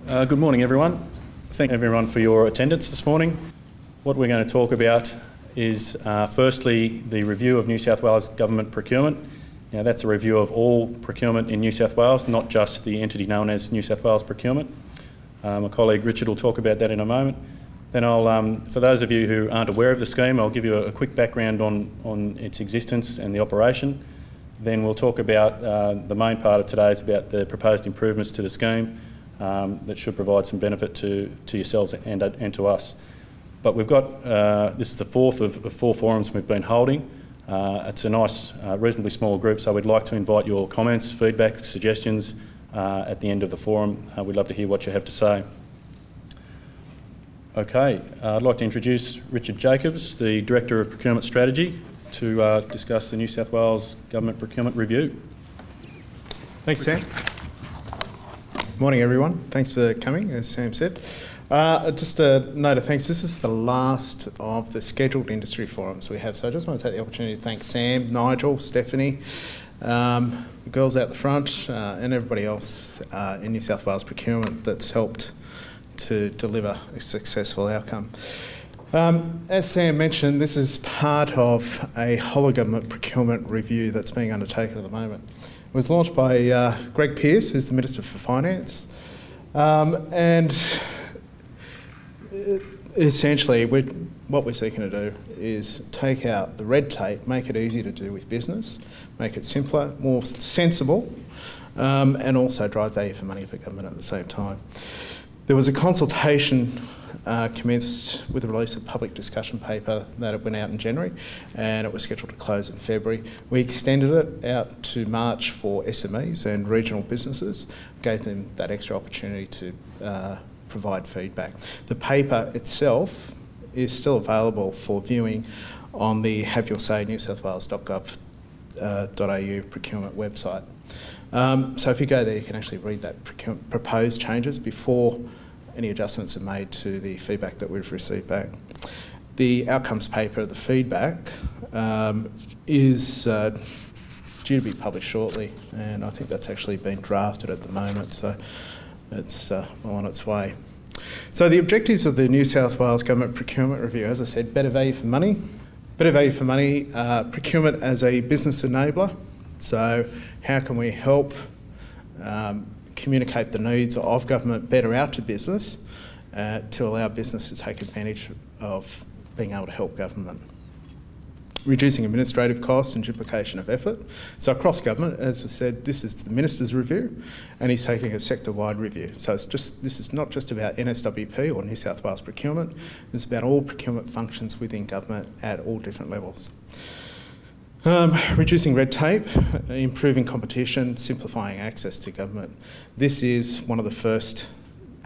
Good morning, everyone. Thank everyone for your attendance this morning. What we're going to talk about is firstly the review of New South Wales Government Procurement. Now, that's a review of all procurement in New South Wales, not just the entity known as New South Wales Procurement. My colleague Richard will talk about that in a moment. Then for those of you who aren't aware of the scheme, I'll give you a quick background on its existence and the operation. Then we'll talk about the main part of today is about the proposed improvements to the scheme that should provide some benefit to yourselves and to us. But we've got, this is the fourth of 4 forums we've been holding. It's a nice, reasonably small group, so we'd like to invite your comments, feedback, suggestions at the end of the forum. We'd love to hear what you have to say. Okay, I'd like to introduce Richard Jacobs, the Director of Procurement Strategy, to discuss the New South Wales Government Procurement Review. Thanks, Sam. Morning, everyone. Thanks for coming, as Sam said. Just a note of thanks. This is the last of the scheduled industry forums we have, so I just want to take the opportunity to thank Sam, Nigel, Stephanie, the girls out the front, and everybody else in New South Wales Procurement that's helped to deliver a successful outcome. As Sam mentioned, this is part of a whole of government procurement review that's being undertaken at the moment. It was launched by Greg Pearce, who's the Minister for Finance, and essentially what we're seeking to do is take out the red tape, make it easy to do with business, make it simpler, more sensible, and also drive value for money for government at the same time. There was a consultation commenced with the release of public discussion paper that went out in January, and it was scheduled to close in February. We extended it out to March for SMEs and regional businesses, gave them that extra opportunity to provide feedback. The paper itself is still available for viewing on the Have Your Say newsouthwales.gov.au procurement website. So if you go there, you can actually read that proposed changes before any adjustments are made to the feedback that we've received back. The outcomes paper, the feedback, is due to be published shortly, and I think that's actually been drafted at the moment, so it's well on its way. So the objectives of the New South Wales Government Procurement Review, as I said, better value for money. Better value for money, procurement as a business enabler. So how can we help communicate the needs of government better out to business to allow business to take advantage of being able to help government. Reducing administrative costs and duplication of effort. So across government, as I said, this is the Minister's review, and he's taking a sector-wide review. So this is not just about NSWP or New South Wales Procurement, it's about all procurement functions within government at all different levels. Reducing red tape, improving competition, simplifying access to government. This is one of the first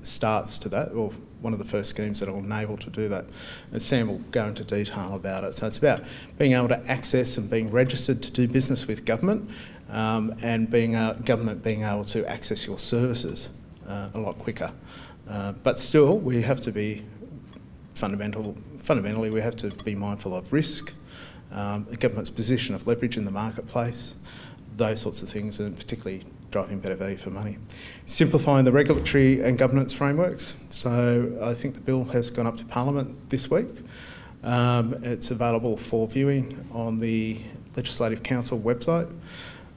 starts to that, or one of the first schemes that will enable to do that. And Sam will go into detail about it. So it's about being able to access and being registered to do business with government, and government being able to access your services a lot quicker. But still, we have to be fundamentally, we have to be mindful of risk, the government's position of leverage in the marketplace, those sorts of things, and particularly driving better value for money. Simplifying the regulatory and governance frameworks. So I think the bill has gone up to Parliament this week. It's available for viewing on the Legislative Council website.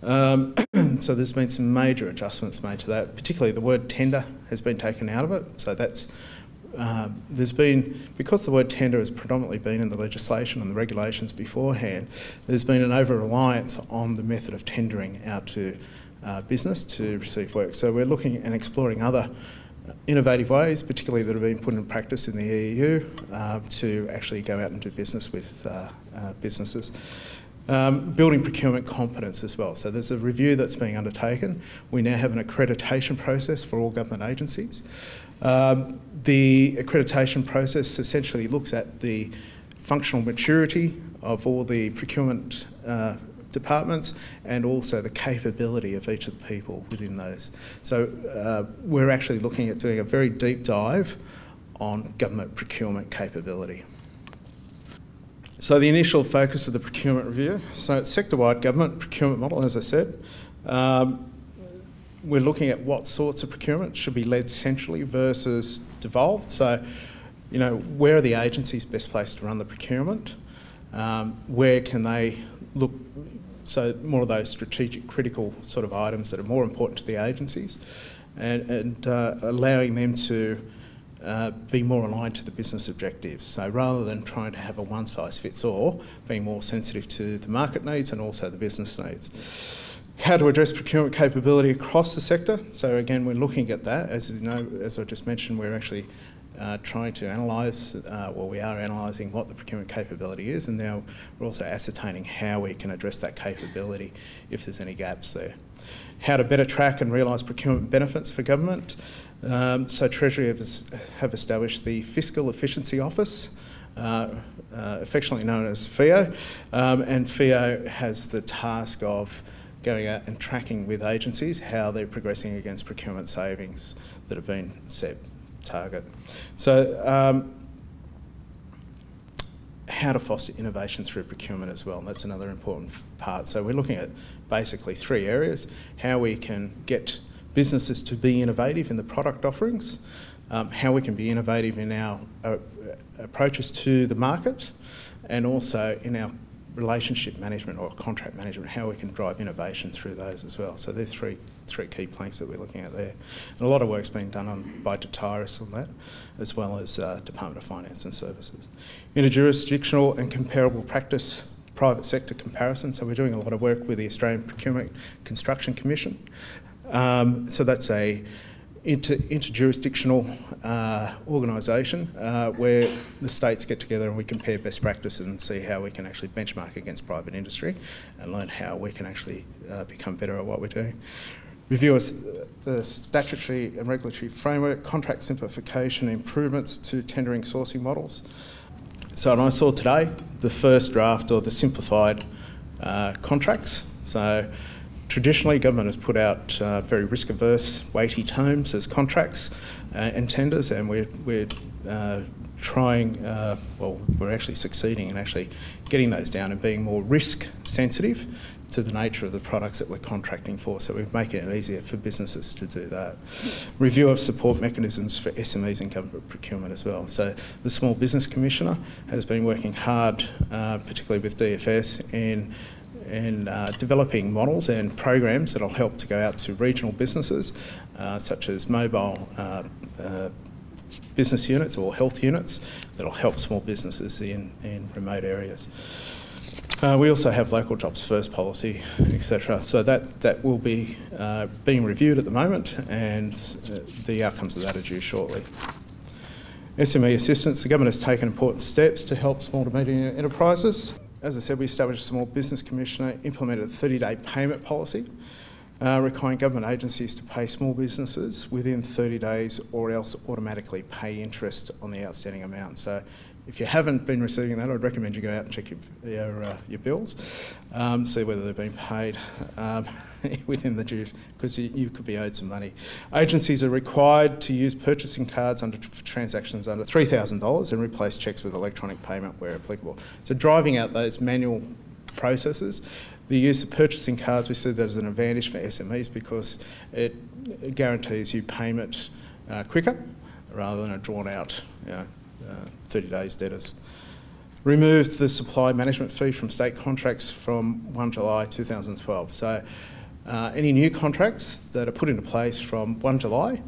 So there's been some major adjustments made to that, particularly the word tender has been taken out of it. So that's because the word tender has predominantly been in the legislation and the regulations beforehand, there's been an over-reliance on the method of tendering out to business to receive work. So we're looking and exploring other innovative ways, particularly that have been put in practice in the EU, to actually go out and do business with businesses. Building procurement competence as well. So there's a review that's being undertaken. We now have an accreditation process for all government agencies. The accreditation process essentially looks at the functional maturity of all the procurement departments and also the capability of each of the people within those. So we're actually looking at doing a very deep dive on government procurement capability. So the initial focus of the procurement review, so it's sector-wide government procurement model, as I said. we're looking at what sorts of procurement should be led centrally versus devolved. So, you know, where are the agencies best placed to run the procurement? Where can they look? So more of those strategic, critical sort of items that are more important to the agencies, and allowing them to be more aligned to the business objectives. So rather than trying to have a one-size-fits-all, being more sensitive to the market needs and also the business needs. How to address procurement capability across the sector. So again, we're looking at that. As you know, as I just mentioned, we're actually trying to analyse, we are analysing what the procurement capability is, and now we're also ascertaining how we can address that capability if there's any gaps there. How to better track and realise procurement benefits for government. So Treasury have established the Fiscal Efficiency Office, affectionately known as FEO, and FEO has the task of going out and tracking with agencies how they're progressing against procurement savings that have been set target. So how to foster innovation through procurement as well, and that's another important part. So we're looking at basically 3 areas: how we can get businesses to be innovative in the product offerings, how we can be innovative in our approaches to the market, and also in our relationship management or contract management, how we can drive innovation through those as well. So there's three key planks that we're looking at there. And a lot of work's been done by Tyrus on that, as well as Department of Finance and Services. Interjurisdictional and comparable practice, private sector comparison. So we're doing a lot of work with the Australian Procurement Construction Commission. So that's a interjurisdictional organisation where the states get together and we compare best practices and see how we can actually benchmark against private industry and learn how we can actually become better at what we're doing. Review the statutory and regulatory framework, contract simplification, improvements to tendering sourcing models. So and I saw today the first draft of the simplified contracts. So traditionally, government has put out very risk-averse, weighty terms as contracts and tenders, and we're trying, we're actually succeeding in actually getting those down and being more risk-sensitive to the nature of the products that we're contracting for, so we're making it easier for businesses to do that. Review of support mechanisms for SMEs in government procurement as well. So the Small Business Commissioner has been working hard, particularly with DFS, in developing models and programs that will help to go out to regional businesses, such as mobile business units or health units that will help small businesses in remote areas. We also have local jobs first policy, etc. So that will be being reviewed at the moment, and the outcomes of that are due shortly. SME Assistance, the government has taken important steps to help small to medium enterprises. As I said, we established a Small Business Commissioner, implemented a 30-day payment policy, requiring government agencies to pay small businesses within 30 days or else automatically pay interest on the outstanding amount. So if you haven't been receiving that, I'd recommend you go out and check your bills, see whether they've been paid within the due, because you could be owed some money. Agencies are required to use purchasing cards for transactions under $3,000 and replace cheques with electronic payment where applicable. So driving out those manual processes. The use of purchasing cards, we see that as an advantage for SMEs because it guarantees you payment quicker rather than a drawn out 30 days debtors. Removed the supply management fee from state contracts from 1 July 2012. So any new contracts that are put into place from 1 July,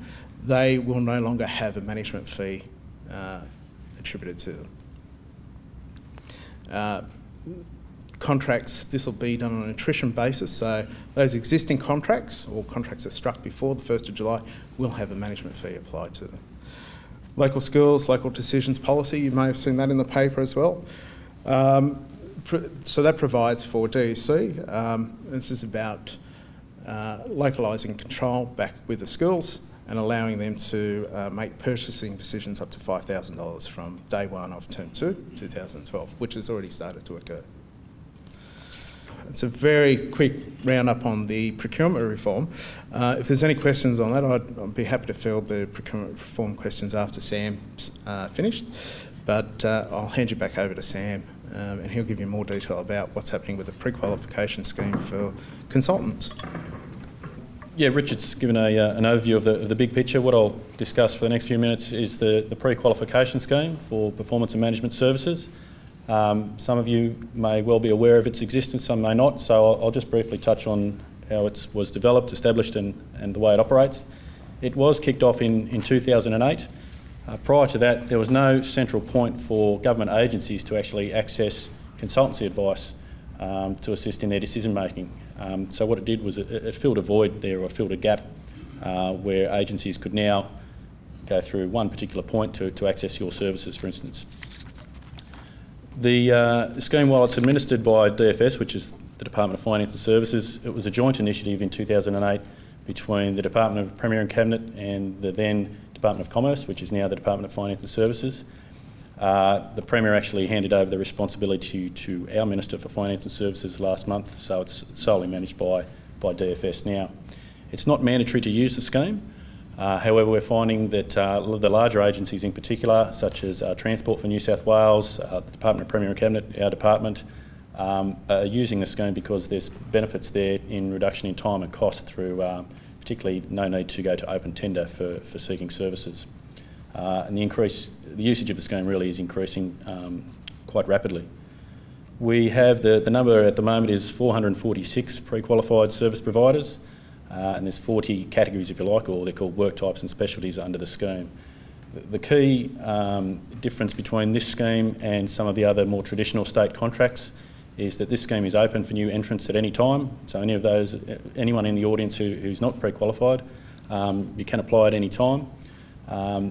they will no longer have a management fee attributed to them. Contracts, this will be done on an attrition basis, so those existing contracts or contracts that are struck before the 1st of July will have a management fee applied to them. Local skills, local decisions policy, you may have seen that in the paper as well. So that provides for DEC. This is about localising control back with the schools and allowing them to make purchasing decisions up to $5,000 from day 1 of Term 2, 2012, which has already started to occur. It's a very quick roundup on the procurement reform. If there's any questions on that, I'd be happy to field the procurement reform questions after Sam's finished. But I'll hand you back over to Sam, and he'll give you more detail about what's happening with the Prequalification Scheme for consultants. Yeah, Richard's given an overview of the big picture. What I'll discuss for the next few minutes is the Prequalification Scheme for Performance and Management Services. Some of you may well be aware of its existence, some may not, so I'll just briefly touch on how it was developed, established and the way it operates. It was kicked off in 2008. Prior to that, there was no central point for government agencies to actually access consultancy advice to assist in their decision making. So what it did was it filled a void there, or filled a gap where agencies could now go through one particular point to access your services, for instance. The scheme, while it's administered by DFS, which is the Department of Finance and Services, it was a joint initiative in 2008 between the Department of Premier and Cabinet and the then Department of Commerce, which is now the Department of Finance and Services. The Premier actually handed over the responsibility to our Minister for Finance and Services last month, so it's solely managed by DFS now. It's not mandatory to use the scheme. However, we're finding that the larger agencies in particular, such as Transport for New South Wales, the Department of Premier and Cabinet, our department, are using the scheme because there's benefits there in reduction in time and cost through particularly no need to go to open tender for seeking services. And the usage of the scheme really is increasing quite rapidly. We have the number at the moment is 446 pre-qualified service providers, and there's 40 categories, if you like, or they're called work types and specialties under the scheme. The key difference between this scheme and some of the other more traditional state contracts is that this scheme is open for new entrants at any time. So anyone in the audience who's not pre-qualified, you can apply at any time.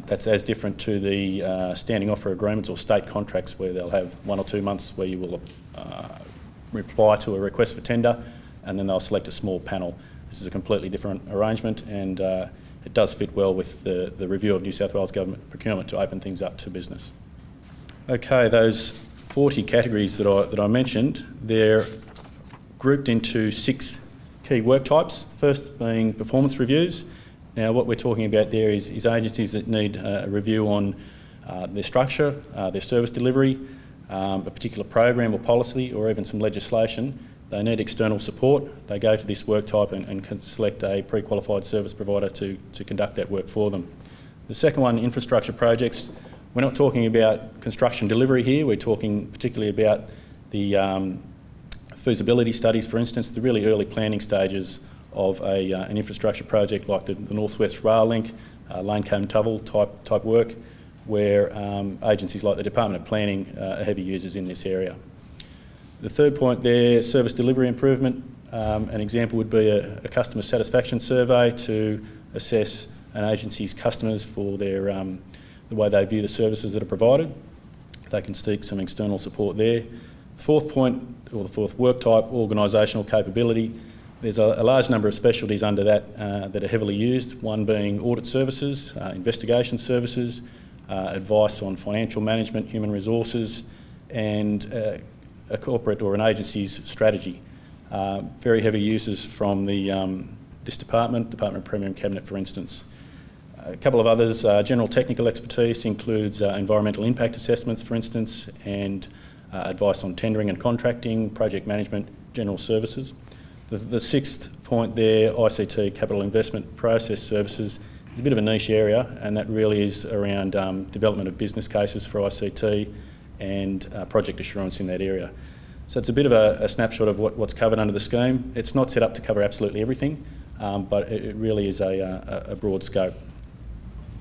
That's as different to the standing offer agreements or state contracts, where they'll have 1 or 2 months where you will reply to a request for tender and then they'll select a small panel. This is a completely different arrangement, and it does fit well with the review of New South Wales Government Procurement to open things up to business. Okay, those 40 categories that I mentioned, they're grouped into 6 key work types. First being performance reviews. Now, what we're talking about there is agencies that need a review on their structure, their service delivery, a particular program or policy, or even some legislation. They need external support. They go to this work type and can select a pre-qualified service provider to conduct that work for them. The second one, infrastructure projects. We're not talking about construction delivery here. We're talking particularly about the feasibility studies, for instance, the really early planning stages of an infrastructure project like the North West Rail Link, Lane Cone Tunnel type work, where agencies like the Department of Planning are heavy users in this area. The third point there, service delivery improvement. An example would be a customer satisfaction survey to assess an agency's customers for their the way they view the services that are provided. They can seek some external support there. The fourth point, or the fourth work type, organisational capability. There's a large number of specialties under that that are heavily used, one being audit services, investigation services, advice on financial management, human resources, and a corporate or an agency's strategy. Very heavy users from this Department of Premier and Cabinet, for instance. A couple of others, general technical expertise includes environmental impact assessments, for instance, and advice on tendering and contracting, project management, general services. The sixth point there, ICT, capital investment process services, is a bit of a niche area, and that really is around development of business cases for ICT and project assurance in that area. So it's a bit of a snapshot of what's covered under the scheme. It's not set up to cover absolutely everything, but it really is a broad scope.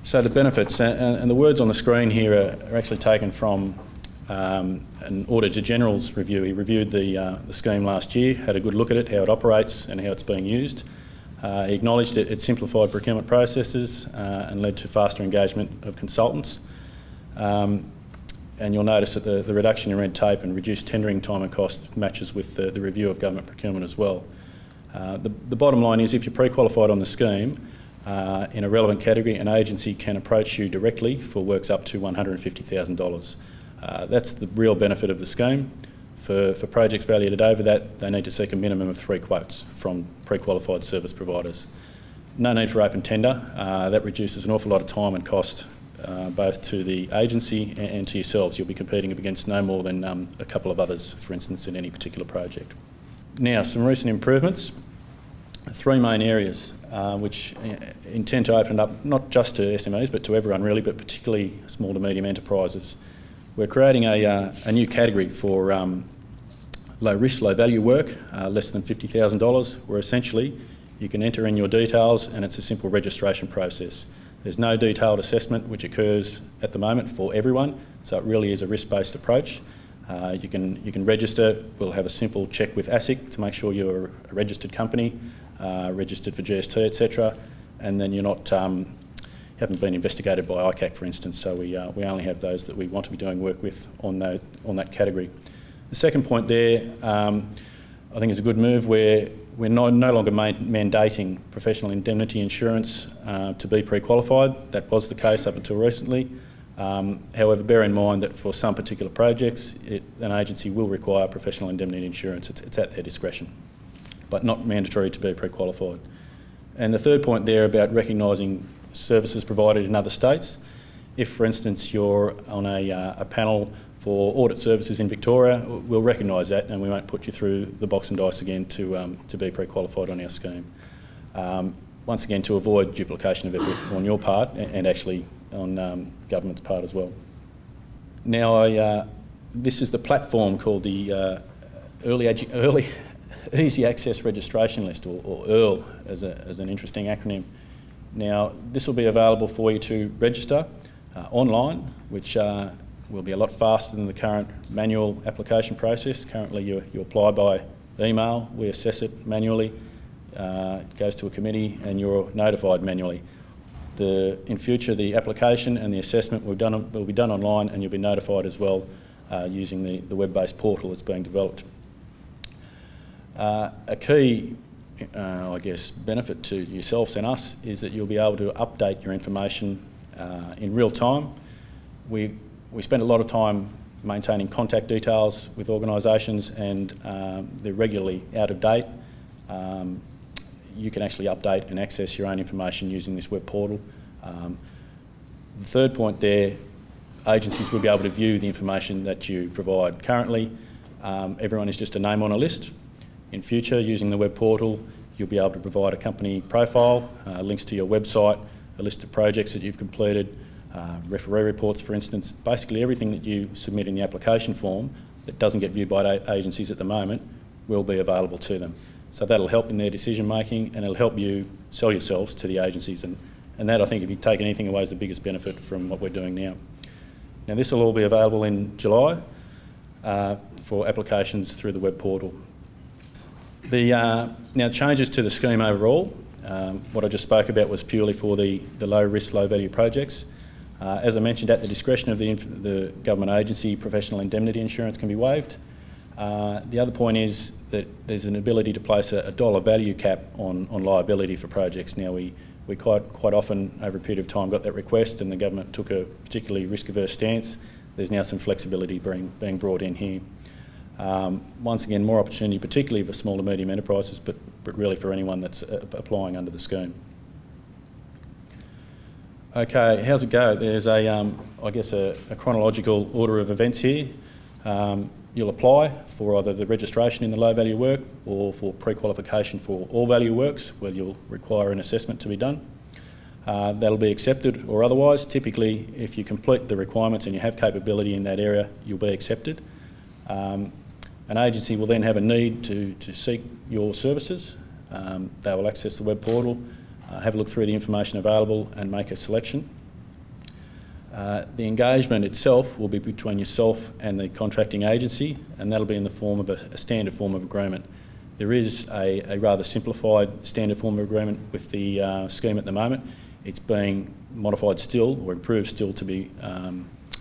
So the benefits, and the words on the screen here are actually taken from an Auditor General's review. He reviewed the scheme last year, had a good look at it, how it operates and how it's being used. He acknowledged that it simplified procurement processes and led to faster engagement of consultants. And you'll notice that the reduction in red tape and reduced tendering time and cost matches with the review of government procurement as well. The bottom line is, if you're pre-qualified on the scheme, in a relevant category, an agency can approach you directly for works up to $150,000. That's the real benefit of the scheme. For projects valued at over that, they need to seek a minimum of 3 quotes from pre-qualified service providers. No need for open tender. That reduces an awful lot of time and cost both to the agency and to yourselves. You'll be competing against no more than a couple of others, for instance, in any particular project. Now, some recent improvements. 3 main areas. which intend to open up not just to SMEs but to everyone really, but particularly small to medium enterprises. We're creating a new category for low risk, low value work, less than $50,000, where essentially you can enter in your details and it's a simple registration process. There's no detailed assessment which occurs at the moment for everyone, so it really is a risk-based approach. You can register. We'll have a simple check with ASIC to make sure you're a registered company, registered for GST, etc., and then you're not haven't been investigated by ICAC, for instance. So we only have those that we want to be doing work with on that category. The second point there, I think, is a good move where we're no longer mandating professional indemnity insurance to be pre-qualified. That was the case up until recently. However, bear in mind that for some particular projects, an agency will require professional indemnity insurance. It's at their discretion, but not mandatory to be pre-qualified. And the third point there about recognising services provided in other states. If, for instance, you're on a panel for audit services in Victoria, we'll recognise that and we won't put you through the box and dice again to be pre-qualified on our scheme. Once again, to avoid duplication of effort on your part and actually on government's part as well. Now, this is the platform called the Early Easy Access Registration List, or EARL as an interesting acronym. Now, this will be available for you to register online, which will be a lot faster than the current manual application process. Currently, you apply by email, we assess it manually, it goes to a committee and you're notified manually. In future, the application and the assessment will be done online and you'll be notified as well using the web-based portal that's being developed. A key, I guess, benefit to yourselves and us is that you'll be able to update your information in real time. We spend a lot of time maintaining contact details with organisations and they're regularly out of date. You can actually update and access your own information using this web portal. The third point there, agencies will be able to view the information that you provide. Currently, everyone is just a name on a list. In future, using the web portal, you'll be able to provide a company profile, links to your website, a list of projects that you've completed, referee reports, for instance. Basically everything that you submit in the application form that doesn't get viewed by agencies at the moment will be available to them. So that'll help in their decision making and it'll help you sell yourselves to the agencies, and that, I think, if you take anything away, is the biggest benefit from what we're doing now. Now, this will all be available in July for applications through the web portal. Now, changes to the scheme overall. What I just spoke about was purely for the low risk, low value projects. As I mentioned, at the discretion of the government agency, professional indemnity insurance can be waived. The other point is that there's an ability to place a dollar value cap on liability for projects. Now, we quite often, over a period of time, got that request and the government took a particularly risk-averse stance. There's now some flexibility being brought in here. Once again, more opportunity, particularly for small to medium enterprises, but really for anyone that's applying under the scheme. Okay, how's it go? There's I guess a chronological order of events here. You'll apply for either the registration in the low value work or for pre-qualification for all value works, where you'll require an assessment to be done. That'll be accepted or otherwise. Typically, if you complete the requirements and you have capability in that area, you'll be accepted. An agency will then have a need to seek your services. They will access the web portal, have a look through the information available and make a selection. The engagement itself will be between yourself and the contracting agency, and that'll be in the form of a standard form of agreement. There is a rather simplified standard form of agreement with the scheme at the moment. It's being modified still, or improved still, to be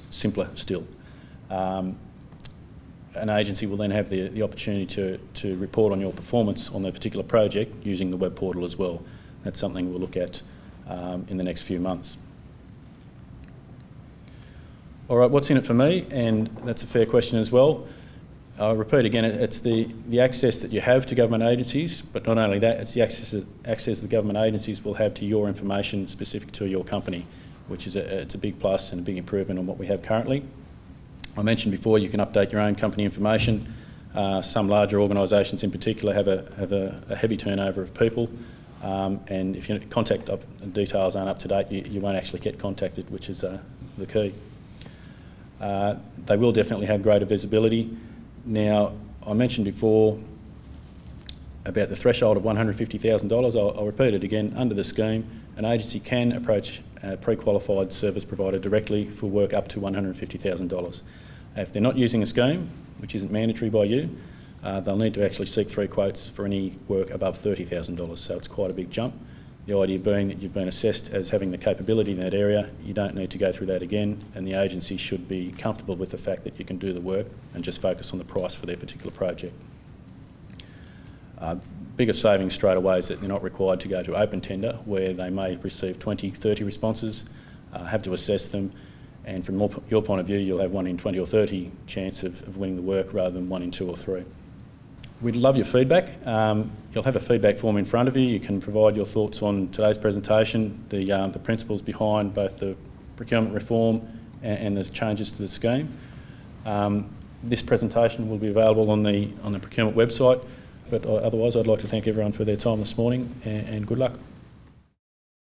simpler still. An agency will then have the opportunity to report on your performance on the particular project using the web portal as well. That's something we'll look at in the next few months. All right, what's in it for me? And that's a fair question as well. I'll repeat again, it's the access that you have to government agencies, but not only that, it's the access the government agencies will have to your information specific to your company, which is it's a big plus and a big improvement on what we have currently. I mentioned before you can update your own company information. Some larger organisations in particular have a heavy turnover of people. and if your contact details aren't up to date, you won't actually get contacted, which is the key. They will definitely have greater visibility. Now, I mentioned before about the threshold of $150,000. I'll repeat it again. Under the scheme, an agency can approach a pre-qualified service provider directly for work up to $150,000. If they're not using a scheme, which isn't mandatory by you, they'll need to actually seek 3 quotes for any work above $30,000, so it's quite a big jump. The idea being that you've been assessed as having the capability in that area, you don't need to go through that again, and the agency should be comfortable with the fact that you can do the work and just focus on the price for their particular project. Biggest savings straight away is that they're not required to go to open tender, where they may receive 20, 30 responses, have to assess them, and from your point of view, you'll have 1 in 20 or 30 chance of winning the work rather than 1 in 2 or 3. We'd love your feedback. You'll have a feedback form in front of you. You can provide your thoughts on today's presentation, the principles behind both the procurement reform and the changes to the scheme. This presentation will be available on the procurement website, but otherwise I'd like to thank everyone for their time this morning, and good luck.